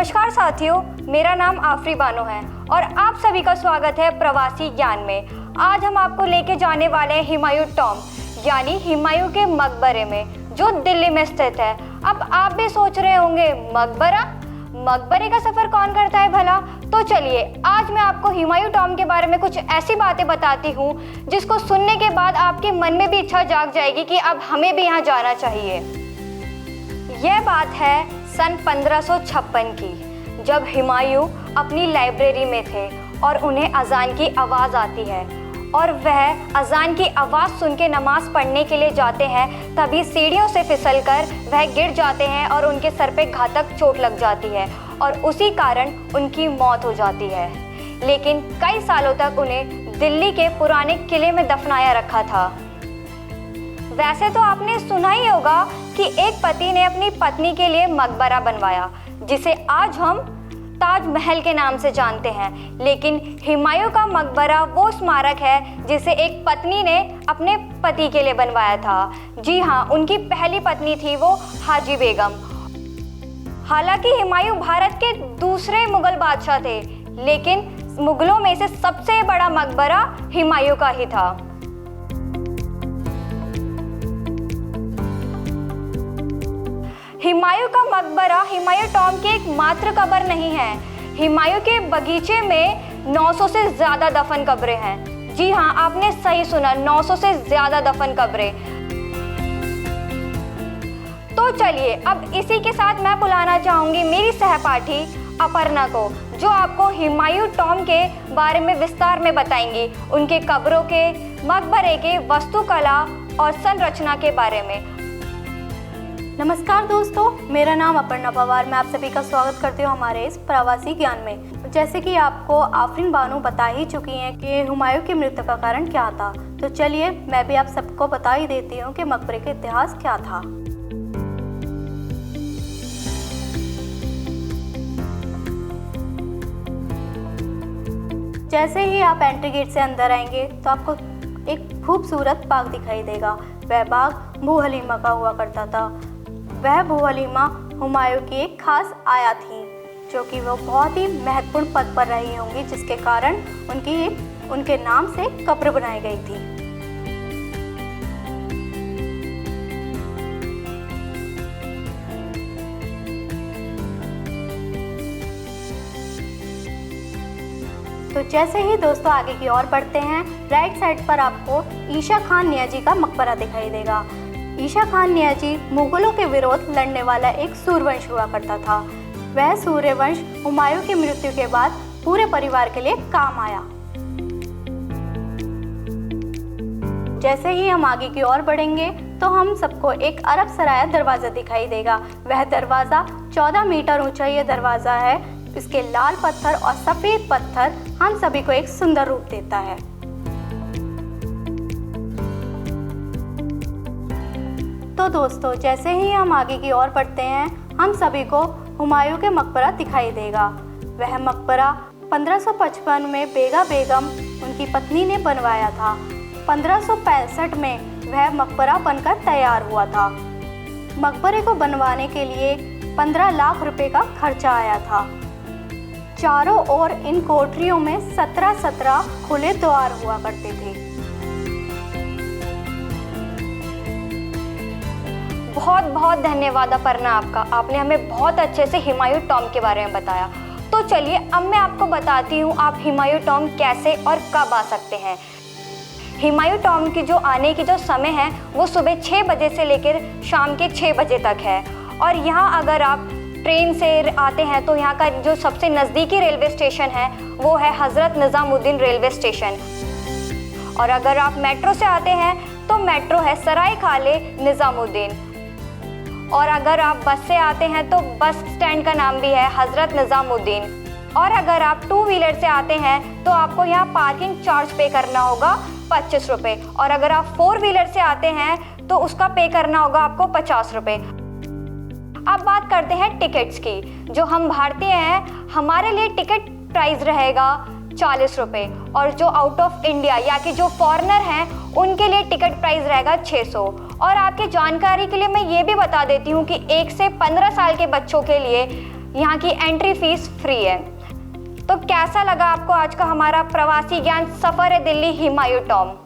नमस्कार साथियों, मेरा नाम आफरी बानो है और आप सभी का स्वागत है प्रवासी ज्ञान में। आज हम आपको लेके जाने वाले हैं हुमायूं टॉम्ब यानी हुमायूं के मकबरे में, जो दिल्ली में स्थित है। अब आप भी सोच रहे होंगे मकबरे का सफर कौन करता है भला? तो चलिए आज मैं आपको हुमायूं टॉम्ब के बारे में कुछ ऐसी बातें बताती हूँ जिसको सुनने के बाद आपके मन में भी इच्छा जाग जाएगी कि अब हमें भी यहाँ जाना चाहिए। यह बात है सन 1556 की, जब हुमायूं अपनी लाइब्रेरी में थे और उन्हें अजान की आवाज़ आती है और वह अजान की आवाज़ सुन के नमाज़ पढ़ने के लिए जाते हैं। तभी सीढ़ियों से फिसलकर वह गिर जाते हैं और उनके सर पे घातक चोट लग जाती है और उसी कारण उनकी मौत हो जाती है। लेकिन कई सालों तक उन्हें दिल्ली के पुराने किले में दफनाया रखा था। वैसे तो आपने सुना ही होगा कि एक पति ने अपनी पत्नी के लिए मकबरा बनवाया, जिसे आज हम ताजमहल के नाम से जानते हैं। लेकिन हुमायूं का मकबरा वो स्मारक है जिसे एक पत्नी ने अपने पति के लिए बनवाया था। जी हाँ, उनकी पहली पत्नी थी वो हाजी बेगम। हालांकि हुमायूं भारत के दूसरे मुगल बादशाह थे, लेकिन मुगलों में से सबसे बड़ा मकबरा हुमायूं का ही था। हुमायूं का मकबरा हुमायूं टॉम्ब की एक मात्र कब्र नहीं है। हुमायूं के बगीचे में 900 से ज़्यादा दफन कब्रें हैं। जी हाँ, आपने सही सुना, 900 से ज़्यादा दफन कब्रें। तो चलिए अब इसी के साथ मैं बुलाना चाहूँगी मेरी सहपाठी अपर्णा को, जो आपको हुमायूं टॉम्ब के बारे में विस्तार में बताएंगी, उनके कब्रों के, मकबरे के वास्तुकला और संरचना के बारे में। नमस्कार दोस्तों, मेरा नाम अपर्णा पवार। मैं आप सभी का स्वागत करती हूँ हमारे इस प्रवासी ज्ञान में। जैसे कि आपको आफरीन बानो बता ही चुकी हैं कि हुमायूं की मृत्यु का कारण क्या था, तो चलिए मैं भी आप सबको बता ही देती हूँ कि मकबरे का इतिहास क्या था। जैसे ही आप एंट्री गेट से अंदर आएंगे तो आपको एक खूबसूरत बाग दिखाई देगा। वह बाग बू हलीमा का हुआ करता था। वह बू हलीमा हुमायूं की एक खास आया थी, जो कि वो बहुत ही महत्वपूर्ण पद पर रही होंगी, जिसके कारण उनके नाम से कब्र बनाई गई थी। तो जैसे ही दोस्तों आगे की ओर बढ़ते हैं, राइट साइड पर आपको ईशा खान नियाजी का मकबरा दिखाई देगा। ईशा खान नियाजी मुगलों के विरोध लड़ने वाला एक सूर्यवंश हुआ करता था। वह सूर्यवंश हुमायूं की मृत्यु के बाद पूरे परिवार के लिए काम आया। जैसे ही हम आगे की ओर बढ़ेंगे तो हम सबको एक अरब सराया दरवाज़ा दिखाई देगा। वह दरवाज़ा 14 मीटर ऊंचा ये दरवाज़ा है। इसके लाल पत्थर और सफ़ेद पत्थर हम सभी को एक सुंदर रूप देता है। तो दोस्तों जैसे ही हम आगे की ओर बढ़ते हैं, हम सभी को हुमायूं के मकबरा दिखाई देगा। वह मकबरा 1555 में बेगा बेगम उनकी पत्नी ने बनवाया था। 1565 में वह मकबरा बनकर तैयार हुआ था। मकबरे को बनवाने के लिए 15 लाख रुपए का खर्चा आया था। चारों ओर इन कोठरियों में 17 खुले द्वार हुआ करते थे। बहुत बहुत धन्यवाद अपर्णा आपका, आपने हमें बहुत अच्छे से हुमायूं टॉम्ब के बारे में बताया। तो चलिए अब मैं आपको बताती हूँ आप हुमायूं टॉम्ब कैसे और कब आ सकते हैं। हुमायूं टॉम्ब की जो आने की जो समय है वो सुबह 6 बजे से लेकर शाम के 6 बजे तक है। और यहाँ अगर आप ट्रेन से आते हैं तो यहाँ का जो सबसे नज़दीकी रेलवे स्टेशन है वो है हज़रत निज़ामुद्दीन रेलवे स्टेशन। और अगर आप मेट्रो से आते हैं तो मेट्रो है सराय खाले निज़ामुद्दीन। और अगर आप बस से आते हैं तो बस स्टैंड का नाम भी है हज़रत निज़ामुद्दीन। और अगर आप 2 व्हीलर से आते हैं तो आपको यहाँ पार्किंग चार्ज पे करना होगा 25 रुपये। और अगर आप 4 व्हीलर से आते हैं तो उसका पे करना होगा आपको 50 रुपये। अब बात करते हैं टिकट्स की। जो हम भारतीय हैं, हमारे लिए टिकट प्राइस रहेगा 40 रुपये। और जो आउट ऑफ इंडिया या कि जो फॉरेनर हैं उनके लिए टिकट प्राइस रहेगा 600। और आपकी जानकारी के लिए मैं ये भी बता देती हूँ कि 1 से 15 साल के बच्चों के लिए यहाँ की एंट्री फीस फ्री है। तो कैसा लगा आपको आज का हमारा प्रवासी ज्ञान सफ़र है दिल्ली हुमायूं टॉम्ब?